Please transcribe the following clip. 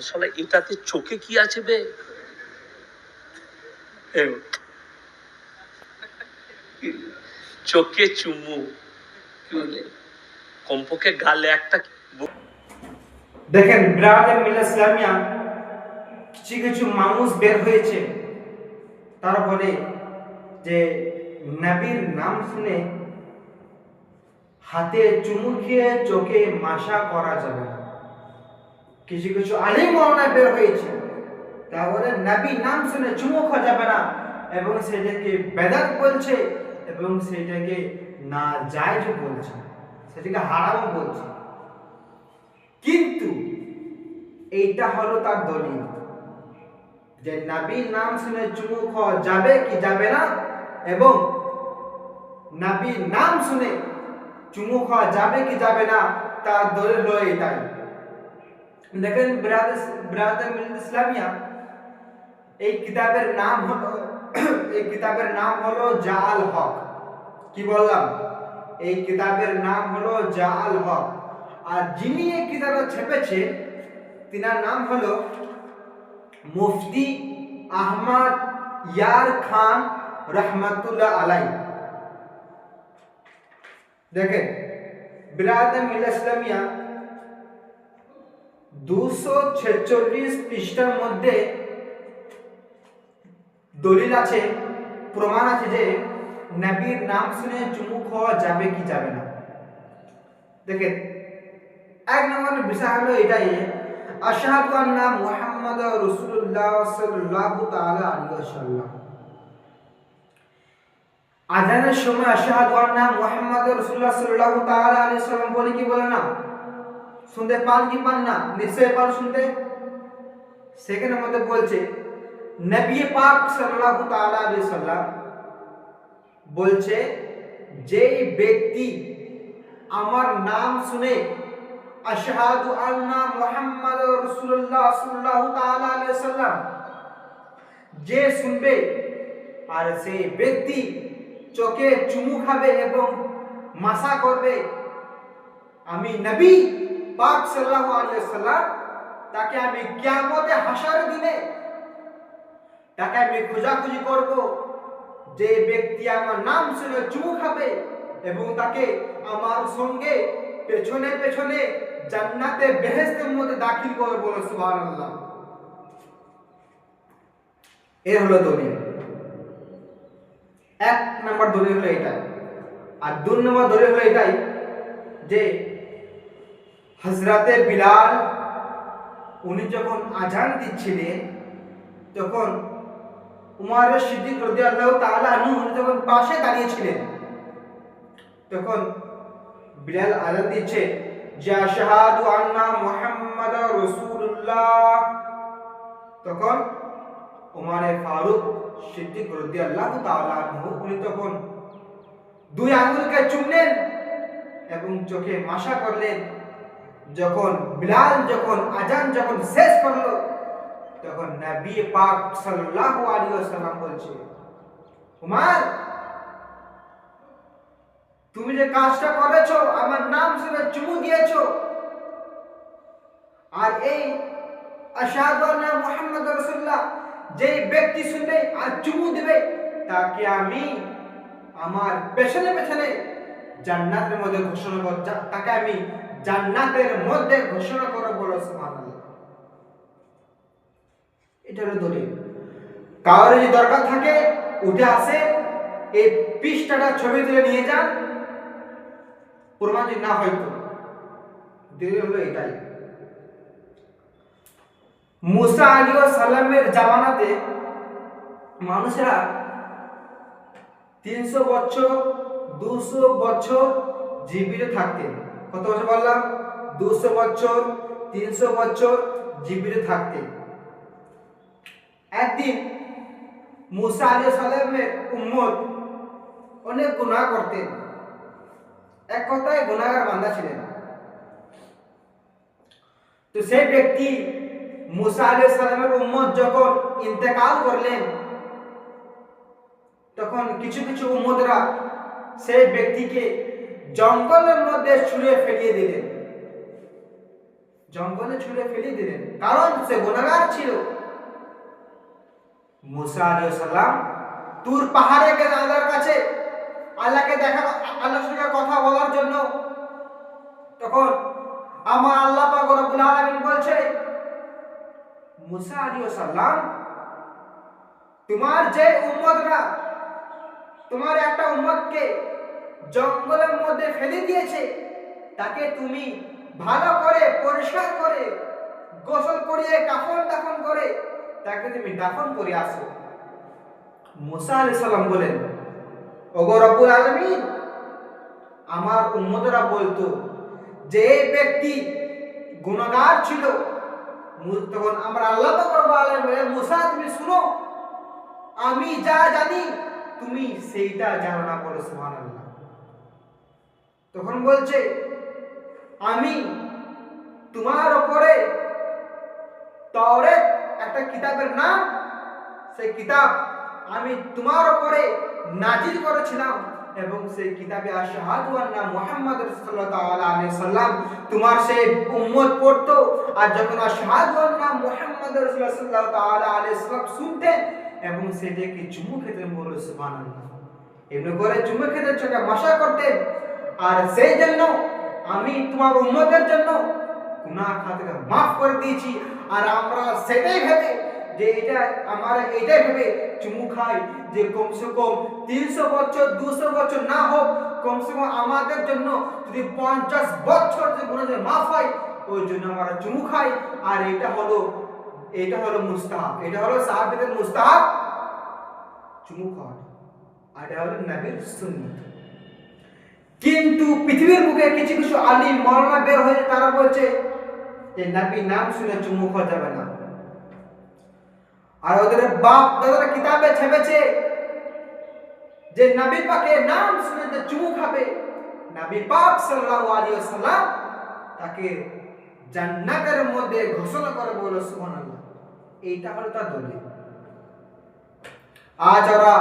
শালা এটাতে চোখে কি আছে বে? চোখে চুমু, কমপক্ষে গালে একটা। দেখেন ব্রাদার মিল্লাত ইসলামিয়া কিছু কিছু মানুষ বের হয়েছে, তারা বলে যে নবীর নাম শুনে হাতে চুমু খেয়ে চোখে মাসা করা যাবে না। কিছু কিছু আলিম ওলামা বের হয়েছে, তারপরে নবীর নাম শুনে চুমু খাওয়া যাবে না এবং সেটাকে বেদাত বলছে এবং সেটাকে না জায়েজ বলছে, সেটাকে হারাম বলছে। কিন্তু এইটা হলো তার দলিল যে নবীর নাম শুনে চুমু খাওয়া যাবে কি যাবে না, এবং নবীর নাম শুনে চুমু খাওয়া যাবে কি যাবে না তার দলিল হলো এটাই। দেখেন ব্রাদার মিল্লাত ইসলামিয়া, এই কিতাবের নাম হলো জাআল হক। কি বললাম? এই কিতাবের নাম হলো জাআল হক। আর যিনি এই কিতাবটা ছেপেছে তিনার নাম হলো মুফতি আহমদ ইয়ার খান রহমাতুল্লাহ আলাই। দেখেন ব্রাদার মিল্লাত ইসলামিয়া 246 পৃষ্ঠার মধ্যে দলিল আছে, প্রমাণ আছে যে নবীর নাম শুনে চুমু খাওয়া যাবে কি যাবে না। দেখেন এক নম্বর বিষয় হলো এটাই, আশহাদু আন্না মুহাম্মাদুর রাসূলুল্লাহ সাল্লাল্লাহু তাআলা আলাইহি ওয়াসাল্লাম। আযানের সময় আশহাদু আন্না মুহাম্মাদুর রাসূলুল্লাহ সাল্লাল্লাহু তাআলা আলাইহি ওয়াসাল্লাম বলে কি বলে না? শুনতে পান কি পান না? নিশ্চয় পান শুনতে। সেখানের মধ্যে বলছে নবী পাক সাল্লাল্লাহু তাআলা আলাইহি ওয়াসাল্লাম বলছে, যেই ব্যক্তি আমার নাম শুনে আশহাদু আন্না মুহাম্মাদুর রাসূলুল্লাহ সাল্লাল্লাহু তাআলা আলাইহি ওয়াসাল্লাম যে শুনবে আর সেই ব্যক্তি চোখে চুমু খাবে এবং মাসা করবে, আমি নবী পাক সাল্লাল্লাহু আলাইহি ওয়াসাল্লাম তাকে আমি কিয়ামতে হাসরের দিনে তাকে আমি খোঁজাখুঁজি করব, যে ব্যক্তি আমার নাম শুনে চুমু খাবে এবং তাকে আমার সঙ্গে পেছনে পেছনে জান্নাতে বেহেশতের মধ্যে দাখিল করবে। বলো সুবহানাল্লাহ। এর হলো দলিল। এক নম্বর দলিল হলো এটাই। আর দুই নম্বর দলিল হলো এটাই যে হযরতে বিলাল উনি যখন আজান দিচ্ছিলেন তখন উমর সিদ্দিক রাদিয়াল্লাহু তাআলা আনহু যখন পাশে দাঁড়িয়েছিলেন, তখন বিলাল আজান দিচ্ছে যে আশহাদু আন্না মুহাম্মাদুর রাসূলুল্লাহ, তখন উমর ফারুক সিদ্দিক রাদিয়াল্লাহু তাআলা আনহু উনি তখন দুই আঙ্গুলকে চুমলেন এবং চোখে মাসা করলেন। যখন বিলাল আজান শেষ করলো তখন নবী পাক সাল্লাল্লাহু আলাইহি ওয়াসাল্লাম বলছে, উমর তুমি যে কাজটা করেছো, আমার নাম শুনে চুমু দিয়েছো, আর এই আশহাদু আন্না মুহাম্মাদুর রাসূলুল্লাহ যে ব্যক্তি শুনবে আর চুমু দেবে তাকে আমি আমার পেছনে পেছনে জান্নাতের মধ্যে ঘোষণা করব, তাকে আমি জান্নাতের মধ্যে ঘোষণা করব। বলো সুবহানাল্লাহ। এটা হলো দলিল। কারোর যদি দরকার থাকে উঠে আসে, এই পৃষ্ঠাটা ছবি তুলে নিয়ে যান, প্রমাণ যদি না হয়তো দলিল হলো এটাই। মুসা আলাইহিস সালামের জামানাতে মানুষেরা 300 বছর 200 বছর জীবিত থাকতেন। কত বছর বললাম? 200 বছর 300 বছর জীবিত থাকতেন। একদিন মুসা আলাইহিস সালামের উম্মত অনেক গুনাহ করতেন, এক কথায় গুনাহগার বান্দা ছিলেন। তো সেই ব্যক্তি মুসা আলাইহিস সালামের উম্মত যখন ইন্তেকাল করলেন তখন কিছু কিছু উম্মতরা সেই ব্যক্তিকে জঙ্গলের মধ্যে ছুঁড়ে ফেলিয়ে দিলেন। জঙ্গলে ছুঁড়ে ফেলে দিলেন, কারণ সে গুনাহগার ছিল। মুসা আলাইহিস সালাম তুর পাহাড়ে গেলেন আল্লাহর কাছে, আল্লাহকে দেখা, আল্লাহর সঙ্গে কথা বলার জন্য। তখন আমার আল্লাহ পাক রব্বুল আলামিন বলছে, মুসা আলাইহিস সালাম, তোমার যে উম্মতরা তোমার একটা উম্মতকে জঙ্গলের মধ্যে ফেলে দিয়েছে, তাকে তুমি ভালো করে পরিষ্কার করে গোসল করিয়ে কাফন দাফন করে তাকে তুমি দাফন করে আসো। মুসা আলাইহিস সালাম বলেন, ওগো রব্বুল আলামিন, আমার উম্মতরা বলতো যে ব্যক্তি গুনাহগার ছিল। তখন আমরা আল্লাহ পাক রব্বুল আলামিন বলে, মুসা তুমি শুনো, আমি যা জানি তুমি সেইটা জানো না, বলো সুবহানাল্লাহ। তখন বলছে, আমি তোমার উপরে তাওরাত একটা কিতাবের নাম, সেই কিতাব আমি তোমার উপরে নাজিল করেছিলাম, এবং সেই কিতাবে আশহাদু আন্না মুহাম্মাদুর সাল্লাল্লাহু আলাইহি সাল্লাম তোমার সেই উম্মত পড়তো। আর যখন আশহাদু আন্না মুহাম্মাদুর সাল্লাল্লাহু আলাইহি সাল্লাম শুনতেন এবং সেটাকে চুমু খেতেন, বলো সুবহানাল্লাহ। এমনি করে চুমু খেতে চোখে ভাষা করতেন। আর সেই জন্য আমি তোমার উম্মতের জন্য গুনাহ খাতাকে মাফ করে দিয়েছি। আর আমরা সেটাই ভেবে যে এটা আমরা এটাই ভেবে চুমু খাই যে কমসে কম 300 বছর 200 বছর না হোক, কমসে কম আমাদের জন্য যদি 50 বছর যে গুনাহ মাফ হয়, ওই জন্য আমরা চুমু খাই। আর এটা হলো মুস্তাহাব, এটা হলো সাহাবীদের মুস্তাহাব চুমু খাওয়া, আর এটা হলো নবীর সুন্নাত। কিন্তু পৃথিবীর বুকে কিছু কিছু আলিম মাওলানা বের হয়ে তারা বলছে যে নবী নাম শুনে চুমু খাওয়া যাবে না। আর ওদের বাপ দাদারা কিতাবে ছেপেছে যে নবী পাকের নাম শুনে যে চুমু খাবে, নবী পাক সাল্লাল্লাহু আলাইহি ওয়াসাল্লাম তাকে জান্নাতের মধ্যে ঘোষণা করে, বলো সুবহানাল্লাহ। এইটা হলো তার দলিল। আজ ওরা